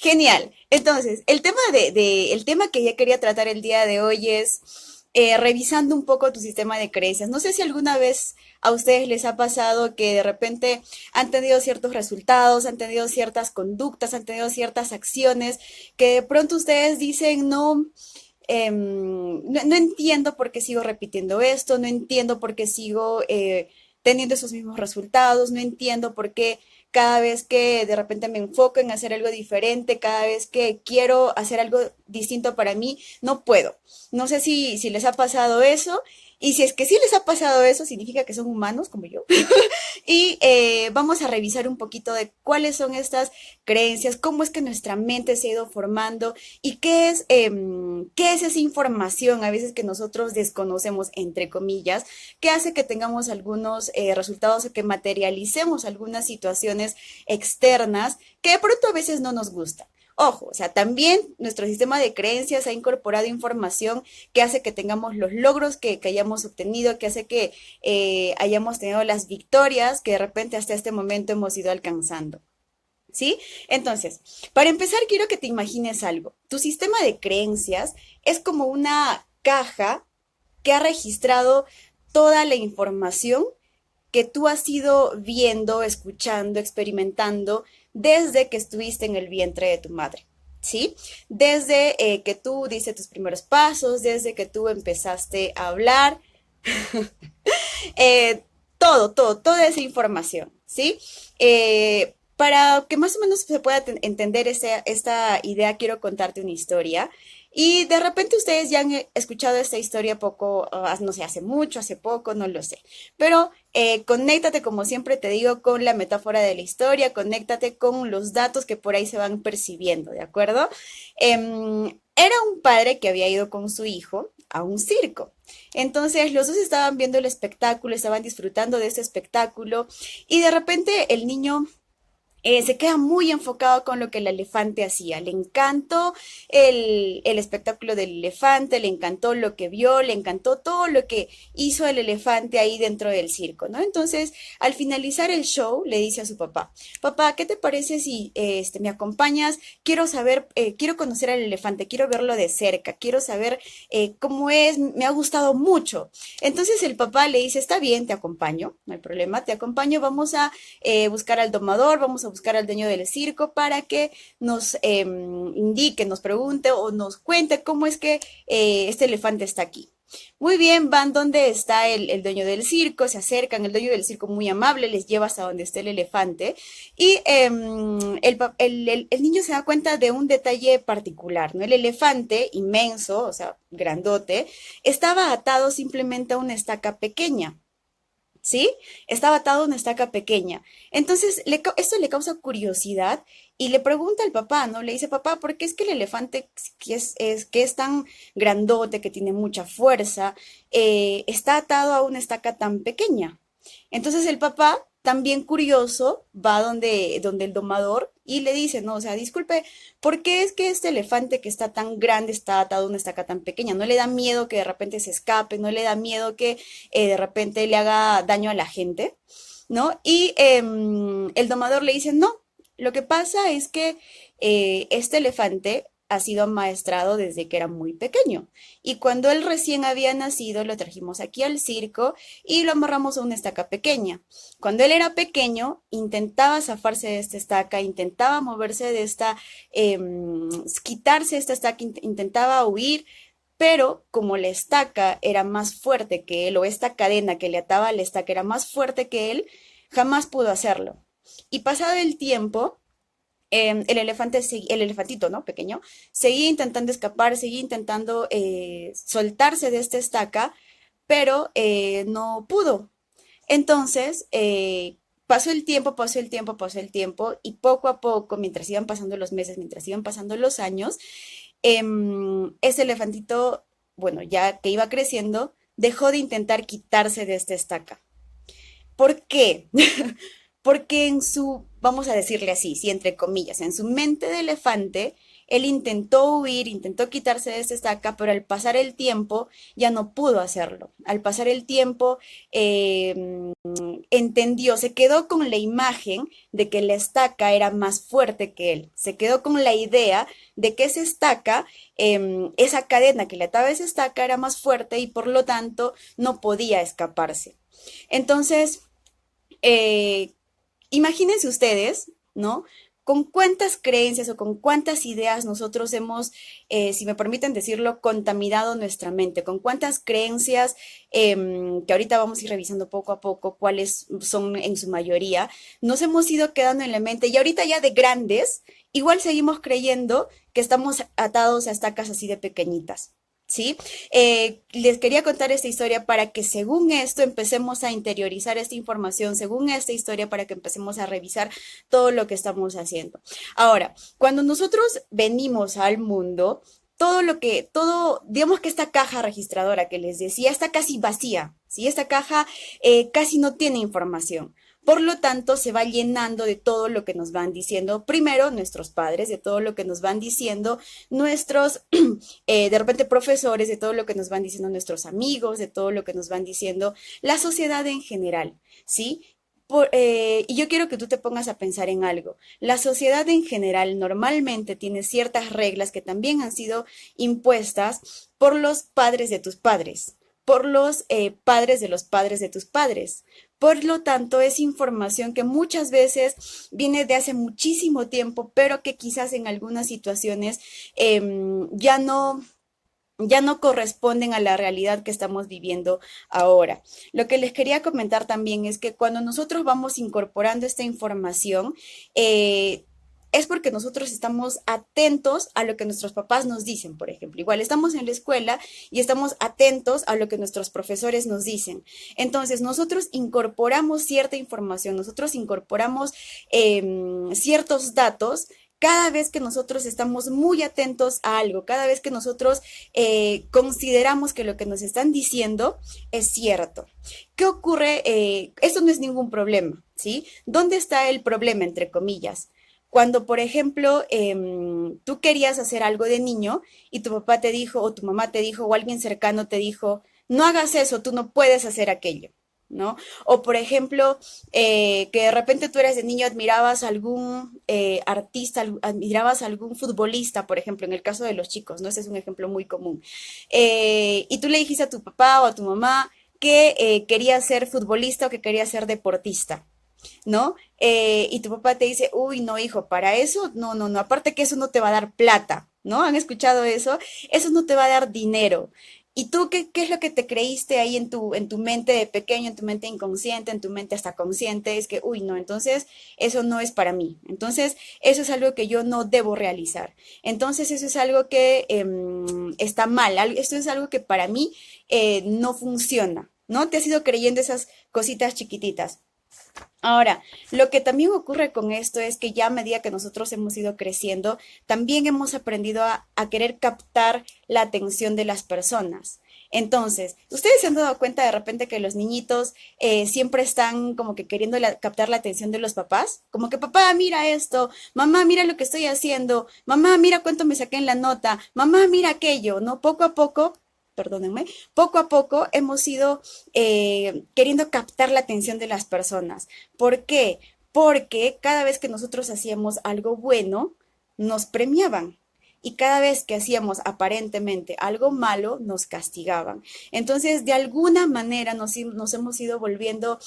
Genial. Entonces, el tema que ya quería tratar el día de hoy es revisando un poco tu sistema de creencias. No sé si alguna vez a ustedes les ha pasado que de repente han tenido ciertos resultados, han tenido ciertas conductas, han tenido ciertas acciones que de pronto ustedes dicen, no, no entiendo por qué sigo repitiendo esto, no entiendo por qué sigo teniendo esos mismos resultados, no entiendo por qué cada vez que de repente me enfoco en hacer algo diferente, cada vez que quiero hacer algo distinto para mí, no puedo. No sé si les ha pasado eso. Y si es que sí les ha pasado eso, significa que son humanos como yo. Y vamos a revisar un poquito de cuáles son estas creencias, cómo es que nuestra mente se ha ido formando y qué es esa información a veces que nosotros desconocemos, entre comillas, que hace que tengamos algunos resultados o que materialicemos algunas situaciones externas que de pronto a veces no nos gustan. Ojo, o sea, también nuestro sistema de creencias ha incorporado información que hace que tengamos los logros que hayamos obtenido, que hace que hayamos tenido las victorias que de repente hasta este momento hemos ido alcanzando. ¿Sí? Entonces, para empezar, quiero que te imagines algo. Tu sistema de creencias es como una caja que ha registrado toda la información que tú has ido viendo, escuchando, experimentando desde que estuviste en el vientre de tu madre. ¿Sí? Desde que tú diste tus primeros pasos, desde que tú empezaste a hablar, eh, toda esa información, ¿sí? Para que más o menos se pueda entender esta idea, quiero contarte una historia. Y de repente ustedes ya han escuchado esta historia poco, no sé, hace mucho, hace poco, no lo sé. Pero conéctate, como siempre te digo, con la metáfora de la historia, conéctate con los datos que por ahí se van percibiendo, ¿de acuerdo? Era un padre que había ido con su hijo a un circo. Entonces los dos estaban viendo el espectáculo, estaban disfrutando de ese espectáculo y de repente el niño se queda muy enfocado con lo que el elefante hacía. Le encantó el espectáculo del elefante, le encantó lo que vio, le encantó todo lo que hizo el elefante ahí dentro del circo, ¿no? Entonces, al finalizar el show, le dice a su papá, papá, ¿qué te parece si me acompañas? Quiero saber, quiero conocer al elefante, quiero verlo de cerca, quiero saber cómo es, me ha gustado mucho. Entonces el papá le dice, está bien, te acompaño, no hay problema, te acompaño, vamos a buscar al domador, vamos a buscar al dueño del circo para que nos indique, nos pregunte o nos cuente cómo es que este elefante está aquí. Muy bien, van donde está el dueño del circo, se acercan, el dueño del circo muy amable les lleva hasta donde está el elefante y el niño se da cuenta de un detalle particular, ¿no? El elefante inmenso, o sea, grandote, estaba atado simplemente a una estaca pequeña. ¿Sí? Estaba atado a una estaca pequeña. Entonces, esto le causa curiosidad y le pregunta al papá, ¿no? Le dice, papá, ¿por qué es que el elefante que es tan grandote, que tiene mucha fuerza, está atado a una estaca tan pequeña? Entonces el papá, también curioso, va donde el domador y le dice, no, o sea, disculpe, ¿por qué es que este elefante que está tan grande está atado a una estaca tan pequeña? ¿No le da miedo que de repente se escape? ¿No le da miedo que de repente le haga daño a la gente? ¿No? Y el domador le dice, no, lo que pasa es que este elefante ha sido amaestrado desde que era muy pequeño. Y cuando él recién había nacido, lo trajimos aquí al circo y lo amarramos a una estaca pequeña. Cuando él era pequeño, intentaba zafarse de esta estaca, intentaba moverse de esta, quitarse esta estaca, intentaba huir, pero como la estaca era más fuerte que él, o esta cadena que le ataba a la estaca era más fuerte que él, jamás pudo hacerlo. Y pasado el tiempo, el elefantito, ¿no? Pequeño, seguía intentando escapar, seguía intentando soltarse de esta estaca, pero no pudo. Entonces, pasó el tiempo, pasó el tiempo, pasó el tiempo, y poco a poco, mientras iban pasando los meses, mientras iban pasando los años, ese elefantito, bueno, ya que iba creciendo, dejó de intentar quitarse de esta estaca. ¿Por qué? Porque en su, vamos a decirle así, sí, entre comillas, en su mente de elefante, Él intentó huir, intentó quitarse de esta estaca, pero al pasar el tiempo ya no pudo hacerlo. Al pasar el tiempo entendió, se quedó con la imagen de que la estaca era más fuerte que él. Se quedó con la idea de que esa estaca, esa cadena que le ataba a esa estaca era más fuerte y por lo tanto no podía escaparse. Entonces, eh, imagínense ustedes, ¿no? Con cuántas creencias o con cuántas ideas nosotros hemos, si me permiten decirlo, contaminado nuestra mente, con cuántas creencias, que ahorita vamos a ir revisando poco a poco cuáles son en su mayoría, nos hemos ido quedando en la mente y ahorita ya de grandes, igual seguimos creyendo que estamos atados a estacas así de pequeñitas. ¿Sí? Les quería contar esta historia para que según esto empecemos a interiorizar esta información, según esta historia para que empecemos a revisar todo lo que estamos haciendo. Ahora, cuando nosotros venimos al mundo, digamos que esta caja registradora que les decía está casi vacía, ¿sí? Esta caja casi no tiene información. Por lo tanto, se va llenando de todo lo que nos van diciendo, primero nuestros padres, de todo lo que nos van diciendo nuestros, de repente, profesores, de todo lo que nos van diciendo nuestros amigos, de todo lo que nos van diciendo la sociedad en general, ¿sí? Y yo quiero que tú te pongas a pensar en algo. La sociedad en general normalmente tiene ciertas reglas que también han sido impuestas por los padres de tus padres, por los padres de los padres de tus padres. Por lo tanto, es información que muchas veces viene de hace muchísimo tiempo, pero que quizás en algunas situaciones ya no corresponden a la realidad que estamos viviendo ahora. Lo que les quería comentar también es que cuando nosotros vamos incorporando esta información, es porque nosotros estamos atentos a lo que nuestros papás nos dicen, por ejemplo. Igual estamos en la escuela y estamos atentos a lo que nuestros profesores nos dicen. Entonces, nosotros incorporamos cierta información, nosotros incorporamos ciertos datos cada vez que nosotros estamos muy atentos a algo, cada vez que nosotros consideramos que lo que nos están diciendo es cierto. ¿Qué ocurre? Esto no es ningún problema, ¿sí? ¿Dónde está el problema, entre comillas? Cuando, por ejemplo, tú querías hacer algo de niño y tu papá te dijo, o tu mamá te dijo, o alguien cercano te dijo, no hagas eso, tú no puedes hacer aquello. ¿No? O por ejemplo, que de repente tú eres de niño, admirabas a algún artista, admirabas a algún futbolista, por ejemplo, en el caso de los chicos, ¿no? Ese es un ejemplo muy común. Y tú le dijiste a tu papá o a tu mamá que querías ser futbolista o que querías ser deportista. ¿No? Y tu papá te dice, uy, no, hijo, para eso, no, no, no, aparte que eso no te va a dar plata, ¿no? ¿Han escuchado eso? Eso no te va a dar dinero. ¿Y tú qué es lo que te creíste ahí en tu mente de pequeño, en tu mente inconsciente, en tu mente hasta consciente? Es que, uy, no, entonces eso no es para mí. Entonces, eso es algo que yo no debo realizar. Entonces, eso es algo que está mal. Esto es algo que para mí no funciona, ¿no? Te has ido creyendo esas cositas chiquititas. Ahora, lo que también ocurre con esto es que ya a medida que nosotros hemos ido creciendo, también hemos aprendido a querer captar la atención de las personas. Entonces, ¿ustedes se han dado cuenta de repente que los niñitos siempre están como que queriendo captar la atención de los papás? Como que papá, mira esto, mamá, mira lo que estoy haciendo, mamá, mira cuánto me saqué en la nota, mamá, mira aquello, ¿no? Poco a poco, perdónenme, poco a poco hemos ido queriendo captar la atención de las personas. ¿Por qué? Porque cada vez que nosotros hacíamos algo bueno, nos premiaban. Y cada vez que hacíamos aparentemente algo malo, nos castigaban. Entonces, de alguna manera nos hemos ido volviendo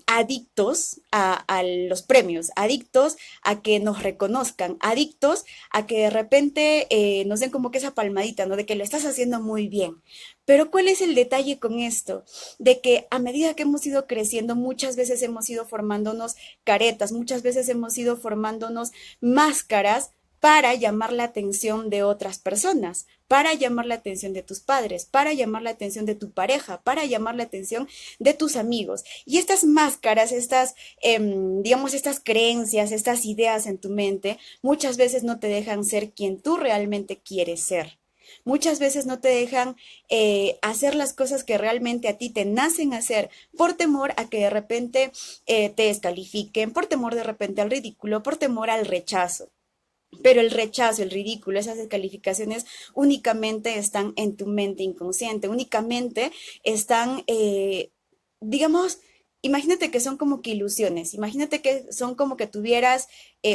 adictos a los premios, adictos a que nos reconozcan, adictos a que de repente nos den como que esa palmadita, ¿no? De que lo estás haciendo muy bien. Pero ¿cuál es el detalle con esto? De que a medida que hemos ido creciendo, muchas veces hemos ido formándonos caretas, muchas veces hemos ido formándonos máscaras para llamar la atención de otras personas, para llamar la atención de tus padres, para llamar la atención de tu pareja, para llamar la atención de tus amigos. Y estas máscaras, digamos, estas creencias, estas ideas en tu mente, muchas veces no te dejan ser quien tú realmente quieres ser. Muchas veces no te dejan hacer las cosas que realmente a ti te nacen hacer por temor a que de repente te descalifiquen, por temor de repente al ridículo, por temor al rechazo. pero el rechazo, el ridículo, esas descalificaciones únicamente están en tu mente inconsciente, únicamente están, digamos, imagínate que son como que ilusiones, imagínate que son como que tuvieras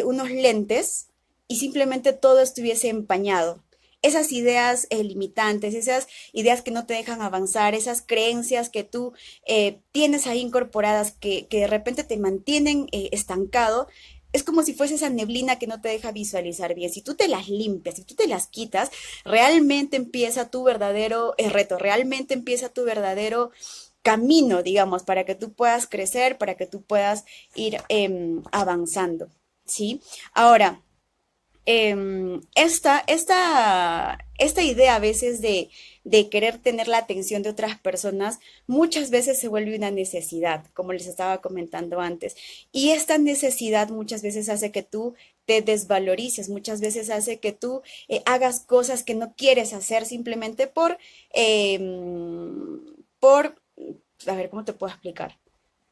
unos lentes y simplemente todo estuviese empañado. Esas ideas limitantes, esas ideas que no te dejan avanzar, esas creencias que tú tienes ahí incorporadas que de repente te mantienen estancado, es como si fuese esa neblina que no te deja visualizar bien. Si tú te las limpias, si tú te las quitas, realmente empieza tu verdadero reto, realmente empieza tu verdadero camino, digamos, para que tú puedas crecer, para que tú puedas ir avanzando, ¿sí? Ahora, esta idea a veces de querer tener la atención de otras personas, muchas veces se vuelve una necesidad, como les estaba comentando antes. Y esta necesidad muchas veces hace que tú te desvalorices, muchas veces hace que tú hagas cosas que no quieres hacer simplemente por, a ver, ¿cómo te puedo explicar?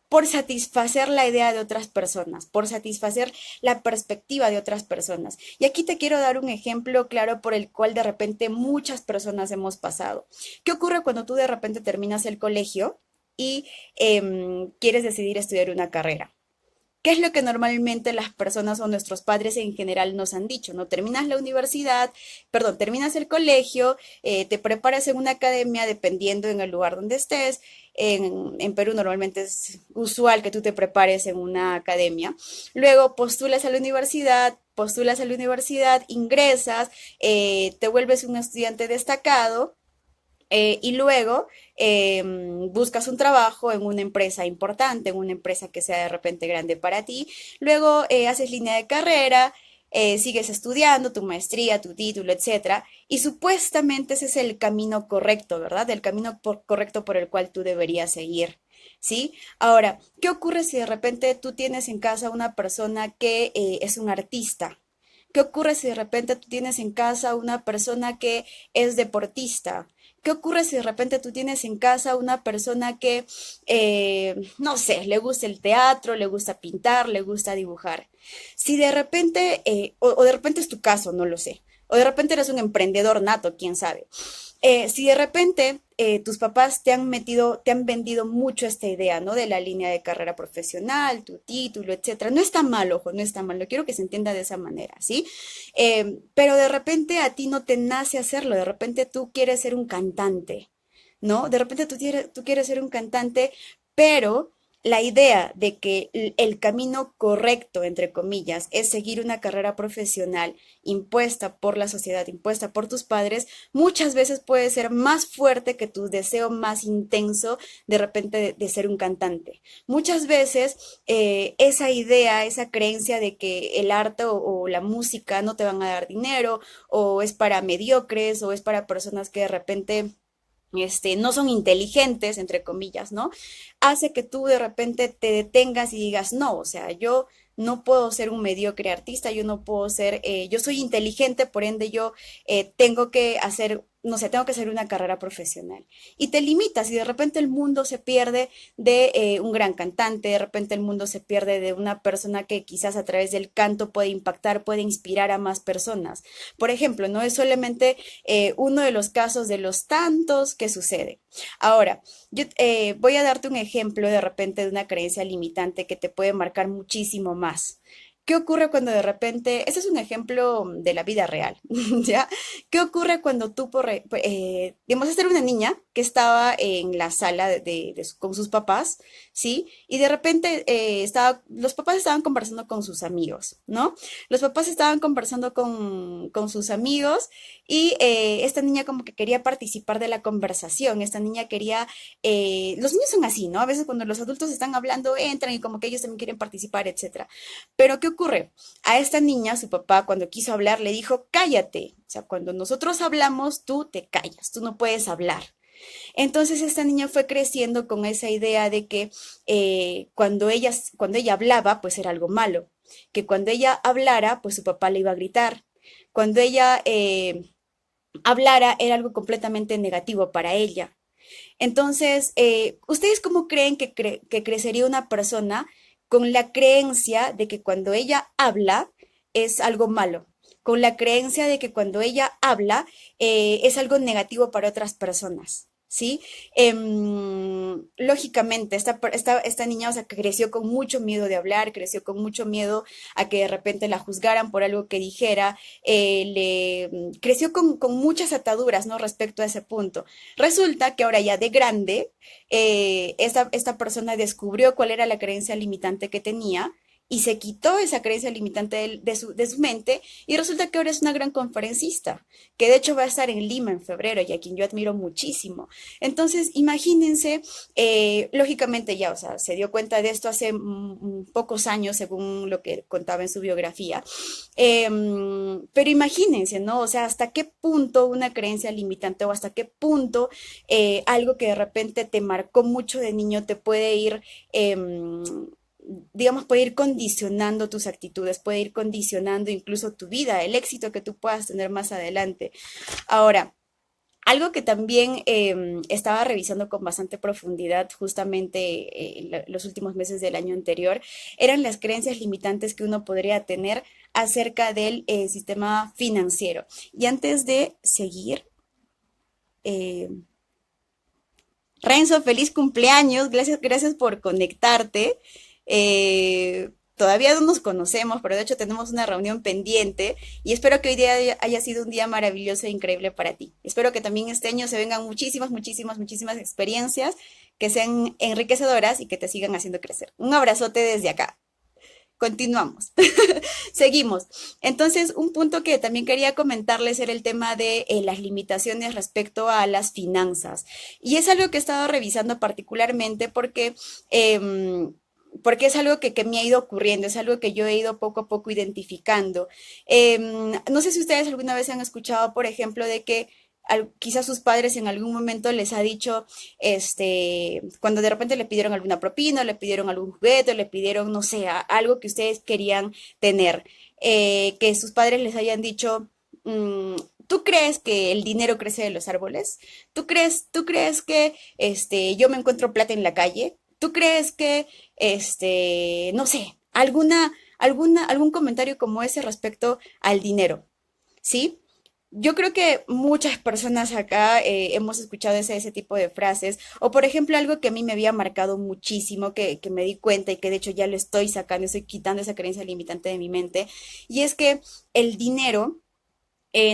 Por satisfacer la idea de otras personas, por satisfacer la perspectiva de otras personas. Y aquí te quiero dar un ejemplo claro por el cual de repente muchas personas hemos pasado. ¿Qué ocurre cuando tú de repente terminas el colegio y quieres decidir estudiar una carrera? ¿Qué es lo que normalmente las personas o nuestros padres en general nos han dicho? ¿No? Terminas la universidad, perdón, terminas el colegio, te preparas en una academia dependiendo en el lugar donde estés. En Perú normalmente es usual que tú te prepares en una academia. Luego postulas a la universidad, ingresas, te vuelves un estudiante destacado y luego buscas un trabajo en una empresa importante, en una empresa que sea de repente grande para ti. Luego haces línea de carrera, sigues estudiando tu maestría, tu título, etcétera. Y supuestamente ese es el camino correcto, ¿verdad? El camino correcto por el cual tú deberías seguir. ¿Sí? Ahora, ¿qué ocurre si de repente tú tienes en casa una persona que es un artista? ¿Qué ocurre si de repente tú tienes en casa una persona que es deportista? ¿Qué ocurre si de repente tú tienes en casa una persona que, no sé, le gusta el teatro, le gusta pintar, le gusta dibujar? Si de repente, o de repente es tu caso, no lo sé, o de repente eres un emprendedor nato, quién sabe. Si de repente tus papás te han metido, te han vendido mucho esta idea, ¿no? De la línea de carrera profesional, tu título, etcétera. No está mal, ojo, no está mal. No quiero que se entienda de esa manera, ¿sí? Pero de repente a ti no te nace hacerlo. De repente tú quieres ser un cantante, ¿no? De repente tú quieres ser un cantante, pero la idea de que el camino correcto, entre comillas, es seguir una carrera profesional impuesta por la sociedad, impuesta por tus padres, muchas veces puede ser más fuerte que tu deseo más intenso de repente de ser un cantante. Muchas veces esa idea, esa creencia de que el arte o la música no te van a dar dinero, o es para mediocres, o es para personas que de repente no son inteligentes, entre comillas, ¿no? Hace que tú de repente te detengas y digas, no, o sea, yo no puedo ser un mediocre artista, yo no puedo ser, yo soy inteligente, por ende yo tengo que hacer, no sé, tengo que hacer una carrera profesional. Y te limitas y de repente el mundo se pierde de un gran cantante, de repente el mundo se pierde de una persona que quizás a través del canto puede impactar, puede inspirar a más personas. Por ejemplo, no es solamente uno de los casos de los tantos que sucede. Ahora, yo voy a darte un ejemplo de repente de una creencia limitante que te puede marcar muchísimo más. ¿Qué ocurre cuando de repente, ese es un ejemplo de la vida real, ¿ya? ¿Qué ocurre cuando tú, digamos, esta era una niña que estaba en la sala con sus papás, ¿sí? Y de repente los papás estaban conversando con sus amigos, ¿no? Los papás estaban conversando con sus amigos y esta niña como que quería participar de la conversación, esta niña quería, los niños son así, ¿no? A veces cuando los adultos están hablando, entran y como que ellos también quieren participar, etcétera. Pero ¿qué ocurre? A esta niña, su papá, cuando quiso hablar, le dijo, cállate. O sea, cuando nosotros hablamos, tú te callas, tú no puedes hablar. Entonces esta niña fue creciendo con esa idea de que cuando ella hablaba, pues era algo malo. Que cuando ella hablara, pues su papá le iba a gritar. Cuando ella hablara, era algo completamente negativo para ella. Entonces, ¿ustedes cómo creen que crecería una persona con la creencia de que cuando ella habla es algo malo? con la creencia de que cuando ella habla es algo negativo para otras personas. ¿Sí? Lógicamente, esta niña, o sea, que creció con mucho miedo de hablar, creció con mucho miedo a que de repente la juzgaran por algo que dijera, creció con muchas ataduras, ¿no? Respecto a ese punto. Resulta que ahora ya de grande, esta persona descubrió cuál era la creencia limitante que tenía y se quitó esa creencia limitante de su mente y resulta que ahora es una gran conferencista, que de hecho va a estar en Lima en febrero y a quien yo admiro muchísimo. Entonces, imagínense, lógicamente ya, o sea, se dio cuenta de esto hace pocos años, según lo que contaba en su biografía, pero imagínense, ¿no? O sea, hasta qué punto una creencia limitante o hasta qué punto algo que de repente te marcó mucho de niño te puede ir digamos, puede ir condicionando tus actitudes, puede ir condicionando incluso tu vida, el éxito que tú puedas tener más adelante. Ahora, algo que también estaba revisando con bastante profundidad justamente los últimos meses del año anterior eran las creencias limitantes que uno podría tener acerca del sistema financiero. Y antes de seguir, eh, Renzo, feliz cumpleaños, gracias por conectarte. Todavía no nos conocemos, pero de hecho tenemos una reunión pendiente y espero que hoy día haya sido un día maravilloso e increíble para ti. Espero que también este año se vengan muchísimas, muchísimas, muchísimas experiencias que sean enriquecedoras y que te sigan haciendo crecer. Un abrazote desde acá. Continuamos. Seguimos. Entonces, un punto que también quería comentarles era el tema de las limitaciones respecto a las finanzas. Y es algo que he estado revisando particularmente porque es algo que me ha ido ocurriendo, es algo que yo he ido poco a poco identificando. No sé si ustedes alguna vez han escuchado, por ejemplo, de que quizás sus padres en algún momento les ha dicho, cuando de repente le pidieron alguna propina, le pidieron algún juguete, le pidieron, no sé, algo que ustedes querían tener, que sus padres les hayan dicho, ¿tú crees que el dinero crece de los árboles? ¿Tú crees que yo me encuentro plata en la calle? ¿Tú crees que, no sé, algún comentario como ese respecto al dinero? ¿Sí? Yo creo que muchas personas acá hemos escuchado ese tipo de frases, o por ejemplo algo que a mí me había marcado muchísimo, que me di cuenta y que de hecho ya lo estoy sacando, estoy quitando esa creencia limitante de mi mente, y es que el dinero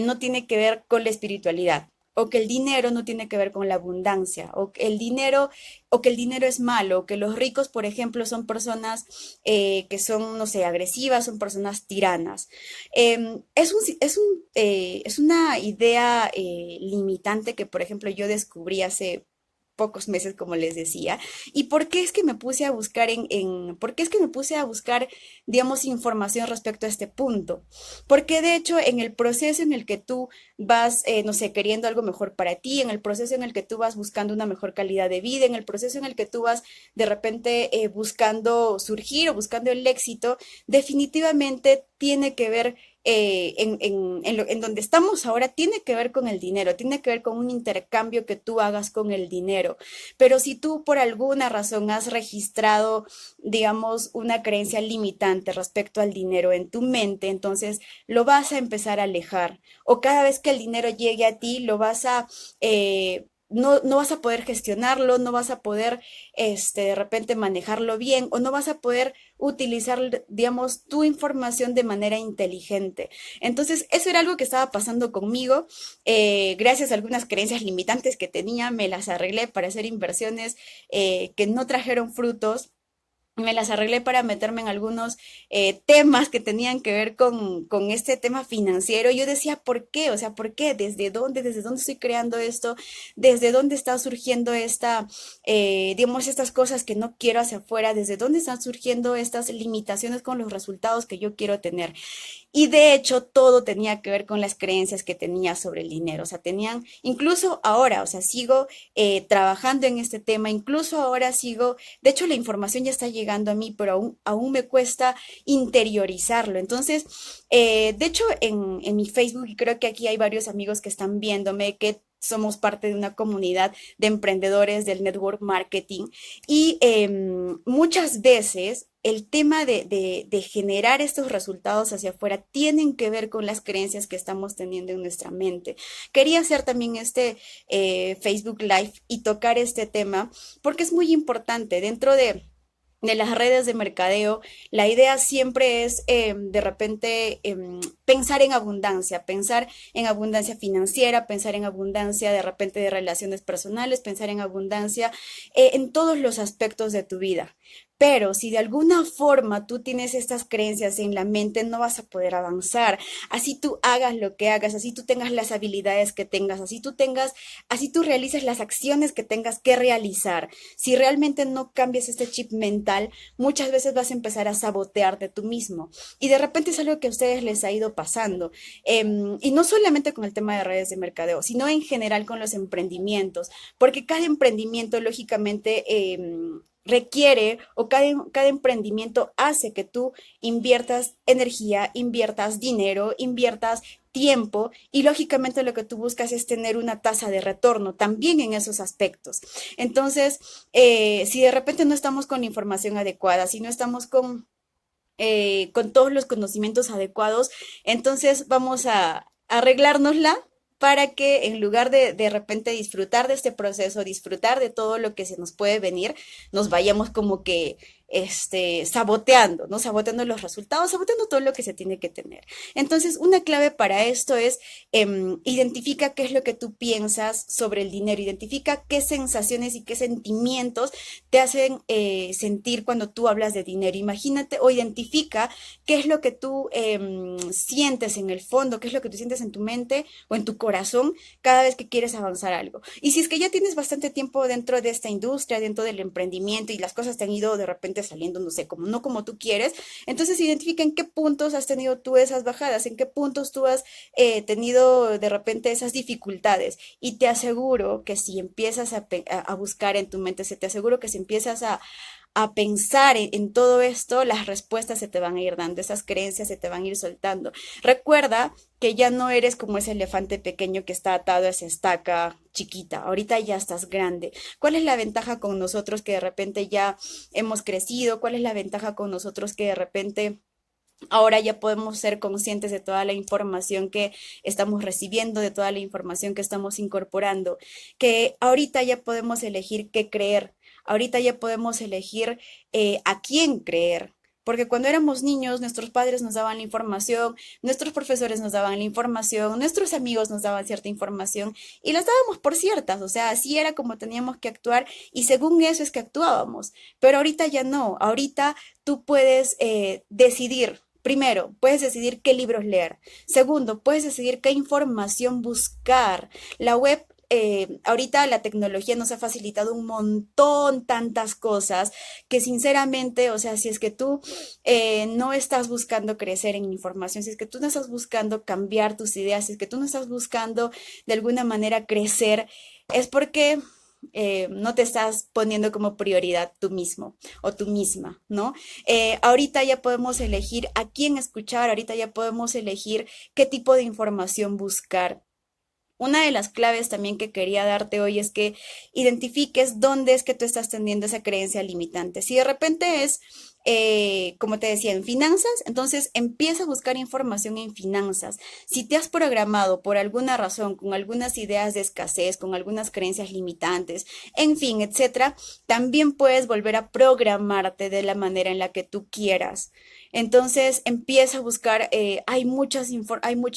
no tiene que ver con la espiritualidad, o que el dinero no tiene que ver con la abundancia, o que el dinero es malo, o que los ricos, por ejemplo, son personas que son, no sé, agresivas, son personas tiranas. Es una idea limitante que, por ejemplo, yo descubrí hace pocos meses, como les decía. ¿Y por qué es que me puse a buscar por qué es que me puse a buscar, digamos, información respecto a este punto? Porque de hecho, en el proceso en el que tú vas, no sé, queriendo algo mejor para ti, en el proceso en el que tú vas buscando una mejor calidad de vida, en el proceso en el que tú vas de repente buscando surgir o buscando el éxito, definitivamente tiene que ver en donde estamos ahora tiene que ver con el dinero, tiene que ver con un intercambio que tú hagas con el dinero. Pero si tú por alguna razón has registrado, digamos, una creencia limitante respecto al dinero en tu mente, entonces lo vas a empezar a alejar. O cada vez que el dinero llegue a ti, no vas a poder gestionarlo, no vas a poder, de repente manejarlo bien o no vas a poder utilizar, digamos, tu información de manera inteligente. Entonces, eso era algo que estaba pasando conmigo. Gracias a algunas creencias limitantes que tenía, me las arreglé para hacer inversiones que no trajeron frutos. Me las arreglé para meterme en algunos temas que tenían que ver con este tema financiero. Yo decía, ¿por qué? O sea, ¿por qué? ¿Desde dónde? ¿Desde dónde estoy creando esto? ¿Desde dónde está surgiendo digamos, estas cosas que no quiero hacia afuera? ¿Desde dónde están surgiendo estas limitaciones con los resultados que yo quiero tener? Y de hecho, todo tenía que ver con las creencias que tenía sobre el dinero. O sea, incluso ahora, o sea, sigo trabajando en este tema, incluso ahora sigo, de hecho, la información ya está llegando a mí, pero aún me cuesta interiorizarlo. Entonces, de hecho, en mi Facebook, y creo que aquí hay varios amigos que están viéndome, que somos parte de una comunidad de emprendedores del network marketing y muchas veces el tema de generar estos resultados hacia afuera tienen que ver con las creencias que estamos teniendo en nuestra mente. Quería hacer también este Facebook Live y tocar este tema porque es muy importante dentro de las redes de mercadeo. La idea siempre es de repente pensar en abundancia financiera, pensar en abundancia de repente de relaciones personales, pensar en abundancia en todos los aspectos de tu vida. Pero si de alguna forma tú tienes estas creencias en la mente, no vas a poder avanzar. Así tú hagas lo que hagas, así tú tengas las habilidades que tengas, así tú realices las acciones que tengas que realizar. Si realmente no cambias este chip mental, muchas veces vas a empezar a sabotearte tú mismo. Y de repente es algo que a ustedes les ha ido pasando. Y no solamente con el tema de redes de mercadeo, sino en general con los emprendimientos, porque cada emprendimiento lógicamente requiere o cada emprendimiento hace que tú inviertas energía, inviertas dinero, inviertas tiempo y lógicamente lo que tú buscas es tener una tasa de retorno también en esos aspectos. Entonces, si de repente no estamos con la información adecuada, si no estamos con todos los conocimientos adecuados, entonces vamos a arreglárnosla para que en lugar de repente disfrutar de este proceso, disfrutar de todo lo que se nos puede venir, nos vayamos como que saboteando, ¿no? Saboteando los resultados, saboteando todo lo que se tiene que tener. Entonces, una clave para esto es identifica qué es lo que tú piensas sobre el dinero, identifica qué sensaciones y qué sentimientos te hacen sentir cuando tú hablas de dinero. Imagínate o identifica qué es lo que tú sientes en el fondo, qué es lo que tú sientes en tu mente o en tu corazón cada vez que quieres avanzar algo. Y si es que ya tienes bastante tiempo dentro de esta industria, dentro del emprendimiento y las cosas te han ido de repente saliendo, no sé, como no como tú quieres, entonces identifica en qué puntos has tenido tú esas bajadas, en qué puntos tú has tenido de repente esas dificultades. Y te aseguro que si empiezas a buscar en tu mente, te aseguro que si empiezas a pensar en todo esto, las respuestas se te van a ir dando, esas creencias se te van a ir soltando. Recuerda que ya no eres como ese elefante pequeño que está atado a esa estaca chiquita, ahorita ya estás grande. ¿Cuál es la ventaja con nosotros que de repente ya hemos crecido? ¿Cuál es la ventaja con nosotros que de repente ahora ya podemos ser conscientes de toda la información que estamos recibiendo, de toda la información que estamos incorporando, que ahorita ya podemos elegir qué creer, ahorita ya podemos elegir a quién creer? Porque cuando éramos niños, nuestros padres nos daban la información, nuestros profesores nos daban la información, nuestros amigos nos daban cierta información y las dábamos por ciertas, o sea, así era como teníamos que actuar y según eso es que actuábamos. Pero ahorita ya no, ahorita tú puedes decidir. Primero, puedes decidir qué libros leer. Segundo, puedes decidir qué información buscar. La web, ahorita la tecnología nos ha facilitado un montón, tantas cosas, que sinceramente, o sea, si es que tú no estás buscando crecer en información, si es que tú no estás buscando cambiar tus ideas, si es que tú no estás buscando de alguna manera crecer, es porque no te estás poniendo como prioridad tú mismo o tú misma, ¿no? Ahorita ya podemos elegir a quién escuchar, ahorita ya podemos elegir qué tipo de información buscar. Una de las claves también que quería darte hoy es que identifiques dónde es que tú estás teniendo esa creencia limitante. Si de repente es, como te decía, en finanzas, entonces empieza a buscar información en finanzas. Si te has programado por alguna razón, con algunas ideas de escasez, con algunas creencias limitantes, en fin, etcétera, también puedes volver a programarte de la manera en la que tú quieras. Entonces empieza a buscar, hay mucha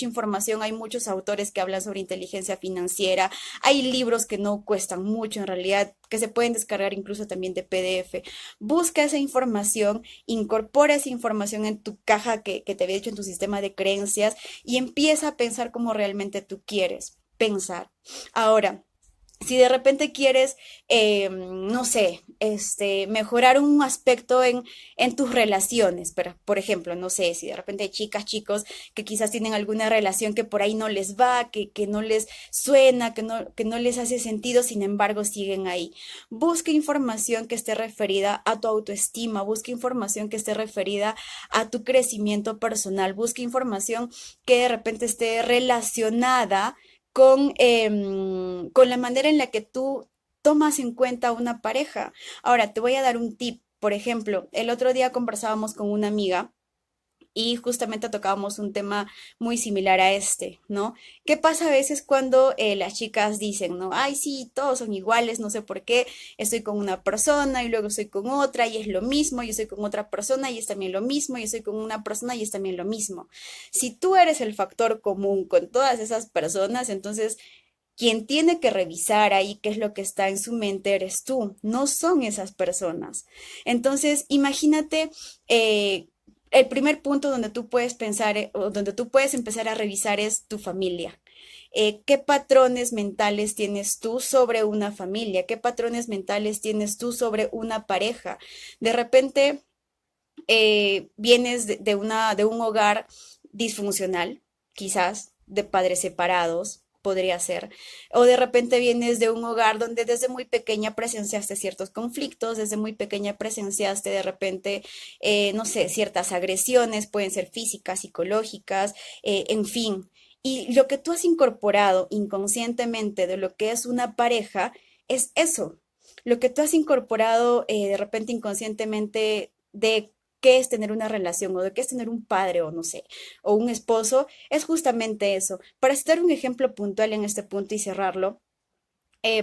información, hay muchos autores que hablan sobre inteligencia financiera, hay libros que no cuestan mucho en realidad, que se pueden descargar incluso también de PDF. Busca esa información, incorpora esa información en tu caja que te había dicho en tu sistema de creencias y empieza a pensar como realmente tú quieres pensar. Ahora, si de repente quieres, no sé, mejorar un aspecto en tus relaciones, pero, por ejemplo, no sé, si de repente hay chicas, chicos que quizás tienen alguna relación que por ahí no les va, que no les suena, que no les hace sentido, sin embargo, siguen ahí. Busca información que esté referida a tu autoestima, busca información que esté referida a tu crecimiento personal, busca información que de repente esté relacionada con la manera en la que tú tomas en cuenta a una pareja. Ahora, te voy a dar un tip. Por ejemplo, el otro día conversábamos con una amiga y justamente tocábamos un tema muy similar a este, ¿no? ¿Qué pasa a veces cuando las chicas dicen, ¿no? Ay, sí, todos son iguales, no sé por qué, estoy con una persona y luego estoy con otra y es lo mismo, yo estoy con otra persona y es también lo mismo, yo estoy con una persona y es también lo mismo. Si tú eres el factor común con todas esas personas, entonces quien tiene que revisar ahí qué es lo que está en su mente eres tú, no son esas personas. Entonces, imagínate el primer punto donde tú puedes pensar o donde tú puedes empezar a revisar es tu familia. ¿Qué patrones mentales tienes tú sobre una familia? ¿Qué patrones mentales tienes tú sobre una pareja? De repente vienes de un hogar disfuncional, quizás de padres separados, podría ser, o de repente vienes de un hogar donde desde muy pequeña presenciaste ciertos conflictos, desde muy pequeña presenciaste de repente, no sé, ciertas agresiones, pueden ser físicas, psicológicas, en fin. Y lo que tú has incorporado inconscientemente de lo que es una pareja es eso. Lo que tú has incorporado de repente inconscientemente de qué es tener una relación o de qué es tener un padre o no sé, o un esposo, es justamente eso. Para citar un ejemplo puntual en este punto y cerrarlo,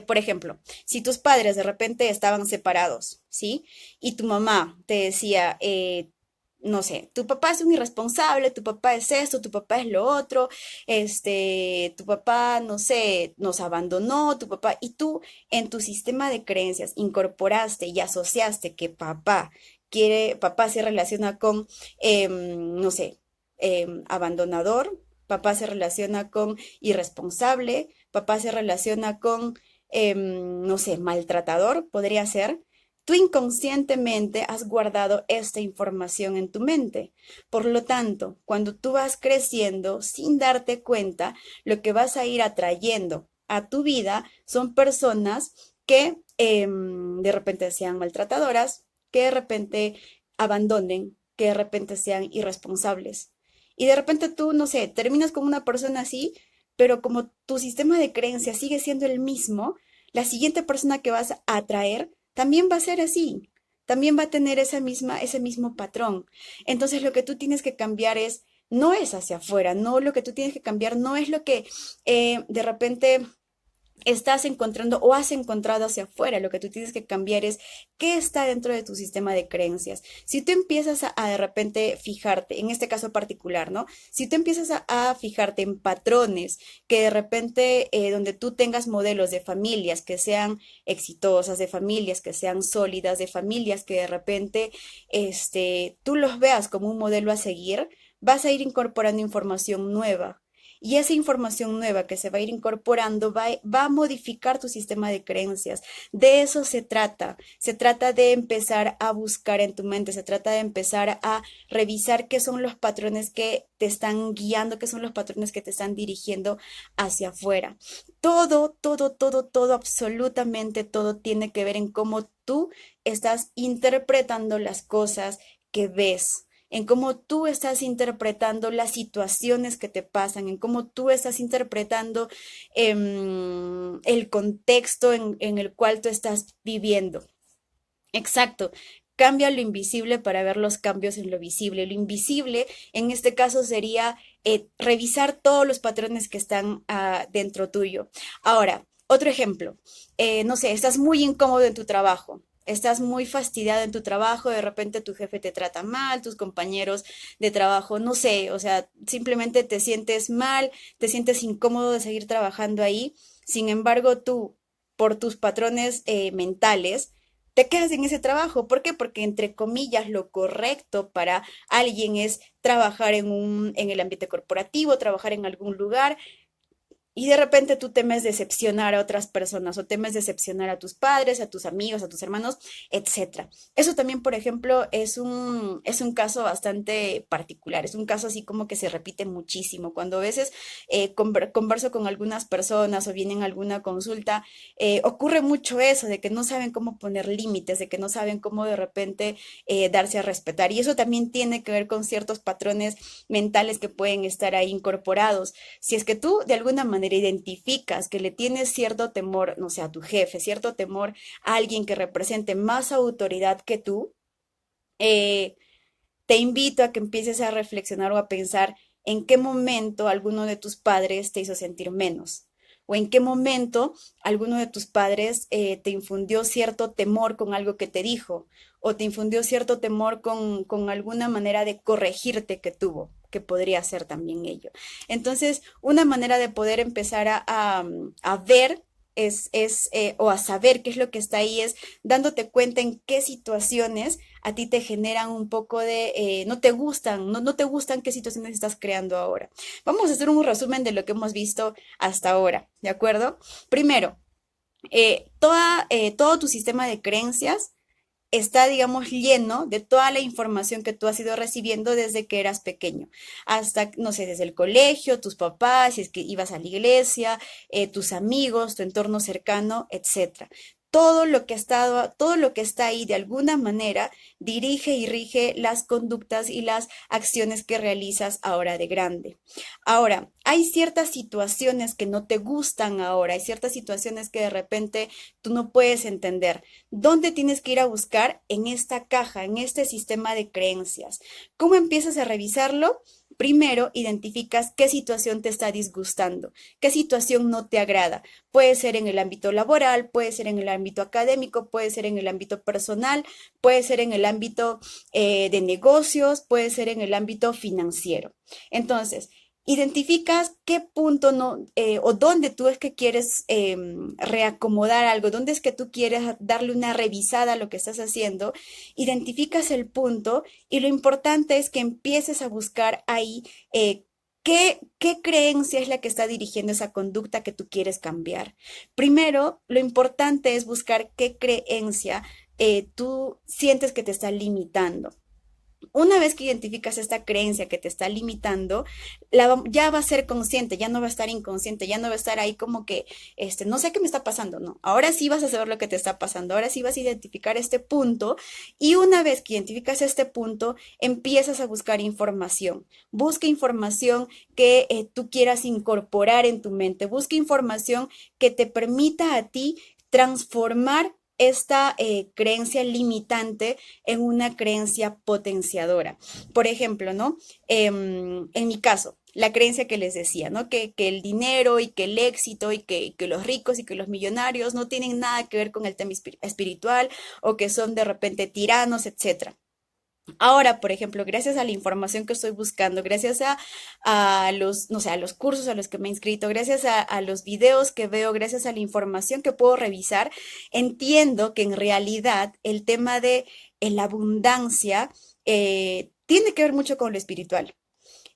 por ejemplo, si tus padres de repente estaban separados, ¿sí? Y tu mamá te decía, no sé, tu papá es un irresponsable, tu papá es esto, tu papá es lo otro, tu papá, no sé, nos abandonó, tu papá, y tú en tu sistema de creencias incorporaste y asociaste que papá se relaciona con, no sé, abandonador, papá se relaciona con irresponsable, papá se relaciona con no sé, maltratador, podría ser. Tú inconscientemente has guardado esta información en tu mente. Por lo tanto, cuando tú vas creciendo sin darte cuenta, lo que vas a ir atrayendo a tu vida son personas que de repente sean maltratadoras, que de repente abandonen, que de repente sean irresponsables. Y de repente tú, no sé, terminas con una persona así, pero como tu sistema de creencias sigue siendo el mismo, la siguiente persona que vas a atraer también va a ser así, también va a tener ese mismo patrón. Entonces lo que tú tienes que cambiar no es hacia afuera, no lo que tú tienes que cambiar, no es lo que de repente estás encontrando o has encontrado hacia afuera. Lo que tú tienes que cambiar es qué está dentro de tu sistema de creencias. Si tú empiezas a de repente fijarte, en este caso particular, ¿no? Si tú empiezas a fijarte en patrones que de repente donde tú tengas modelos de familias que sean exitosas, de familias que sean sólidas, de familias que de repente tú los veas como un modelo a seguir, vas a ir incorporando información nueva. Y esa información nueva que se va a ir incorporando va a modificar tu sistema de creencias. De eso se trata. Se trata de empezar a buscar en tu mente, se trata de empezar a revisar qué son los patrones que te están guiando, qué son los patrones que te están dirigiendo hacia afuera. Todo, absolutamente todo tiene que ver en cómo tú estás interpretando las cosas que ves, en cómo tú estás interpretando las situaciones que te pasan, en cómo tú estás interpretando el contexto en el cual tú estás viviendo. Exacto. Cambia lo invisible para ver los cambios en lo visible. Lo invisible, en este caso, sería revisar todos los patrones que están dentro tuyo. Ahora, otro ejemplo. No sé, estás muy incómodo en tu trabajo. Estás muy fastidiado en tu trabajo, de repente tu jefe te trata mal, tus compañeros de trabajo, no sé, o sea, simplemente te sientes mal, te sientes incómodo de seguir trabajando ahí. Sin embargo, tú, por tus patrones mentales, te quedas en ese trabajo. ¿Por qué? Porque entre comillas lo correcto para alguien es trabajar en el ambiente corporativo, trabajar en algún lugar y de repente tú temes decepcionar a otras personas o temes decepcionar a tus padres, a tus amigos, a tus hermanos, etcétera. Eso también, por ejemplo, es un caso bastante particular, es un caso así como que se repite muchísimo. Cuando a veces converso con algunas personas o vienen a alguna consulta, ocurre mucho eso, de que no saben cómo poner límites, de que no saben cómo de repente darse a respetar. Y eso también tiene que ver con ciertos patrones mentales que pueden estar ahí incorporados. Si es que tú de alguna manera manera identificas que le tienes cierto temor, no sé, a tu jefe, cierto temor a alguien que represente más autoridad que tú, eh, te invito a que empieces a reflexionar o a pensar en qué momento alguno de tus padres te hizo sentir menos. O en qué momento alguno de tus padres te infundió cierto temor con algo que te dijo. O te infundió cierto temor con alguna manera de corregirte que tuvo, que podría ser también ello. Entonces, una manera de poder empezar a ver o a saber qué es lo que está ahí es dándote cuenta en qué situaciones a ti te generan un poco de, no te gustan, no te gustan qué situaciones estás creando ahora. Vamos a hacer un resumen de lo que hemos visto hasta ahora, ¿de acuerdo? Primero, todo tu sistema de creencias está, digamos, lleno de toda la información que tú has ido recibiendo desde que eras pequeño, hasta, no sé, desde el colegio, tus papás, si es que ibas a la iglesia, tus amigos, tu entorno cercano, etcétera. Todo lo que está ahí de alguna manera dirige y rige las conductas y las acciones que realizas ahora de grande. Ahora, hay ciertas situaciones que no te gustan ahora, hay ciertas situaciones que de repente tú no puedes entender. ¿Dónde tienes que ir a buscar? En esta caja, en este sistema de creencias. ¿Cómo empiezas a revisarlo? Primero, identificas qué situación te está disgustando, qué situación no te agrada. Puede ser en el ámbito laboral, puede ser en el ámbito académico, puede ser en el ámbito personal, puede ser en el ámbito de negocios, puede ser en el ámbito financiero. Entonces, identificas qué punto no, o dónde tú es que quieres reacomodar algo, dónde es que tú quieres darle una revisada a lo que estás haciendo, identificas el punto y lo importante es que empieces a buscar ahí qué creencia es la que está dirigiendo esa conducta que tú quieres cambiar. Primero, lo importante es buscar qué creencia tú sientes que te está limitando. Una vez que identificas esta creencia que te está limitando, ya va a ser consciente, ya no va a estar inconsciente, ya no va a estar ahí como que, no sé qué me está pasando, no. Ahora sí vas a saber lo que te está pasando, ahora sí vas a identificar este punto y una vez que identificas este punto, empiezas a buscar información. Busca información que tú quieras incorporar en tu mente, busca información que te permita a ti transformar esta creencia limitante en una creencia potenciadora. Por ejemplo, ¿no? En mi caso, la creencia que les decía, ¿no? Que el dinero y que el éxito y que los ricos y que los millonarios no tienen nada que ver con el tema espiritual o que son de repente tiranos, etcétera. Ahora, por ejemplo, gracias a la información que estoy buscando, gracias a los, no sé, a los cursos a los que me he inscrito, gracias a los videos que veo, gracias a la información que puedo revisar, entiendo que en realidad el tema de la abundancia tiene que ver mucho con lo espiritual.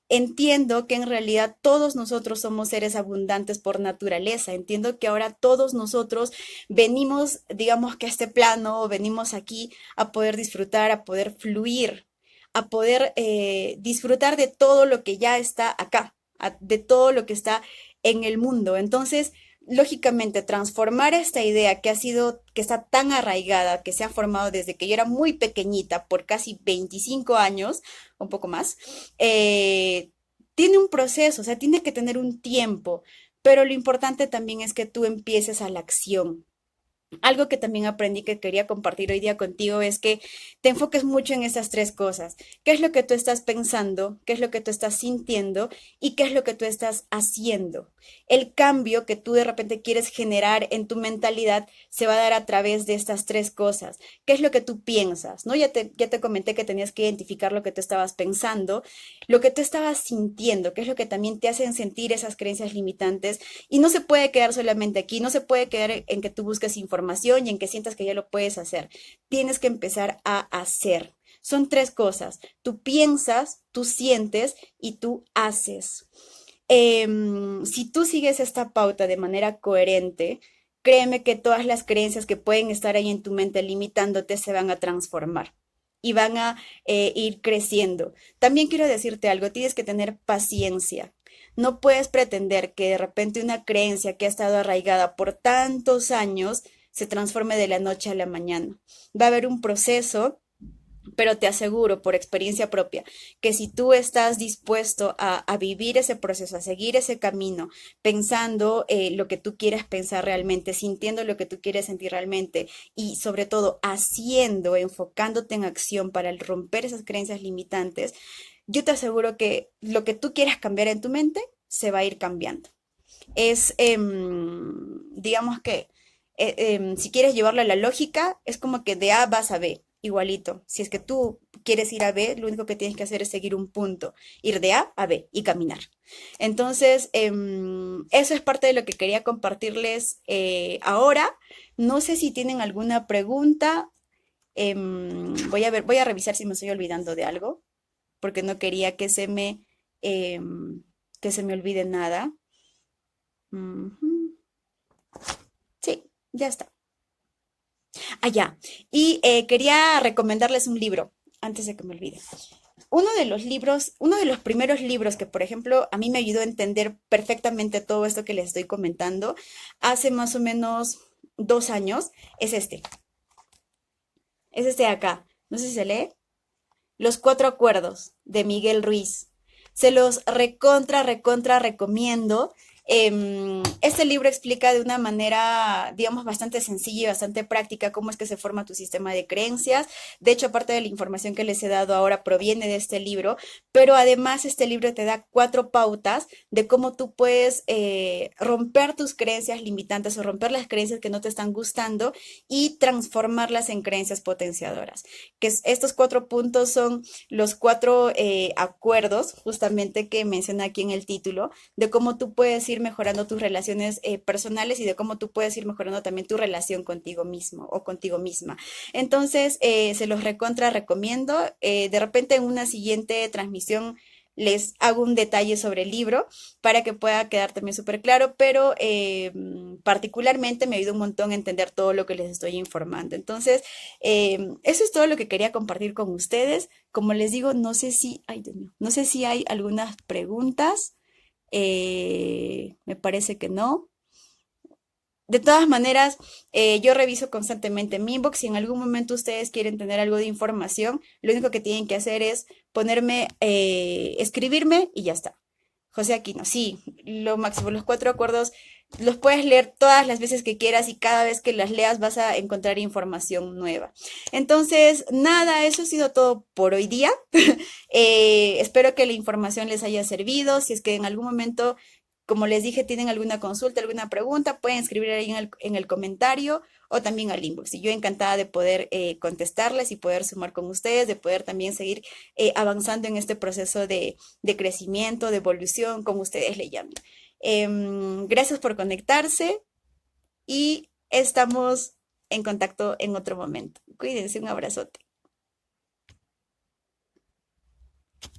Entiendo que en realidad todos nosotros somos seres abundantes por naturaleza. Entiendo que ahora todos nosotros venimos, digamos que a este plano, venimos aquí a poder disfrutar, a poder fluir, a poder disfrutar de todo lo que ya está acá, de todo lo que está en el mundo. Entonces, lógicamente, transformar esta idea que ha sido, que está tan arraigada, que se ha formado desde que yo era muy pequeñita, por casi 25 años, un poco más, tiene un proceso, o sea, tiene que tener un tiempo, pero lo importante también es que tú empieces a la acción. Algo que también aprendí que quería compartir hoy día contigo es que te enfoques mucho en esas tres cosas. ¿Qué es lo que tú estás pensando? ¿Qué es lo que tú estás sintiendo? ¿Y qué es lo que tú estás haciendo? El cambio que tú de repente quieres generar en tu mentalidad se va a dar a través de estas tres cosas. ¿Qué es lo que tú piensas? ¿No? Ya te comenté que tenías que identificar lo que tú estabas pensando, lo que tú estabas sintiendo, qué es lo que también te hacen sentir esas creencias limitantes. Y no se puede quedar solamente aquí, no se puede quedar en que tú busques información y en que sientas que ya lo puedes hacer. Tienes que empezar a hacer. Son tres cosas. Tú piensas, tú sientes y tú haces. Si tú sigues esta pauta de manera coherente, créeme que todas las creencias que pueden estar ahí en tu mente limitándote se van a transformar y van a ir creciendo. También quiero decirte algo, tienes que tener paciencia. No puedes pretender que de repente una creencia que ha estado arraigada por tantos años se transforme de la noche a la mañana. Va a haber un proceso Pero te aseguro por experiencia propia que si tú estás dispuesto a vivir ese proceso, a seguir ese camino, pensando lo que tú quieres pensar realmente, sintiendo lo que tú quieres sentir realmente y sobre todo haciendo, enfocándote en acción para romper esas creencias limitantes, yo te aseguro que lo que tú quieras cambiar en tu mente se va a ir cambiando. Es, digamos que, si quieres llevarlo a la lógica, es como que de A vas a B, igualito. Si es que tú quieres ir a B, lo único que tienes que hacer es seguir un punto, ir de A B y caminar. Entonces, eso es parte de lo que quería compartirles ahora. No sé si tienen alguna pregunta. Voy a ver, voy a revisar si me estoy olvidando de algo, porque no quería em, que se me olvide nada. Ujú. Sí, ya está. Allá. Y quería recomendarles un libro, antes de que me olvide. Uno de los libros, uno de los primeros libros que, por ejemplo, a mí me ayudó a entender perfectamente todo esto que les estoy comentando, hace más o menos 2 años, es este. Es este de acá. No sé si se lee. Los Cuatro Acuerdos de Miguel Ruiz. Se los recontra recomiendo. Este libro explica de una manera, digamos, bastante sencilla y bastante práctica cómo es que se forma tu sistema de creencias. De hecho, parte de la información que les he dado ahora proviene de este libro, pero además este libro te da 4 pautas de cómo tú puedes romper tus creencias limitantes o romper las creencias que no te están gustando y transformarlas en creencias potenciadoras. Estos 4 puntos son los 4 acuerdos, justamente que menciona aquí en el título, de cómo tú puedes ir mejorando tus relaciones personales y de cómo tú puedes ir mejorando también tu relación contigo mismo o contigo misma. Entonces, se los recontra recomiendo. De repente en una siguiente transmisión les hago un detalle sobre el libro para que pueda quedar también súper claro, pero particularmente me ayuda un montón a entender todo lo que les estoy informando. Entonces, eso es todo lo que quería compartir con ustedes. Como les digo, no sé si, ay Dios mío, no sé si hay algunas preguntas. Me parece que no. De todas maneras, yo reviso constantemente mi inbox. Si en algún momento ustedes quieren tener algo de información, lo único que tienen que hacer es ponerme, escribirme y ya está. José Aquino, sí, lo máximo, los 4 acuerdos los puedes leer todas las veces que quieras y cada vez que las leas vas a encontrar información nueva. Entonces, nada, eso ha sido todo por hoy día. Espero que la información les haya servido. Si es que en algún momento, como les dije, tienen alguna consulta, alguna pregunta, pueden escribir ahí en el comentario o también al inbox. Y yo encantada de poder contestarles y poder sumar con ustedes, de poder también seguir avanzando en este proceso de crecimiento, de evolución, como ustedes le llamen. Gracias por conectarse y estamos en contacto en otro momento. Cuídense, un abrazote.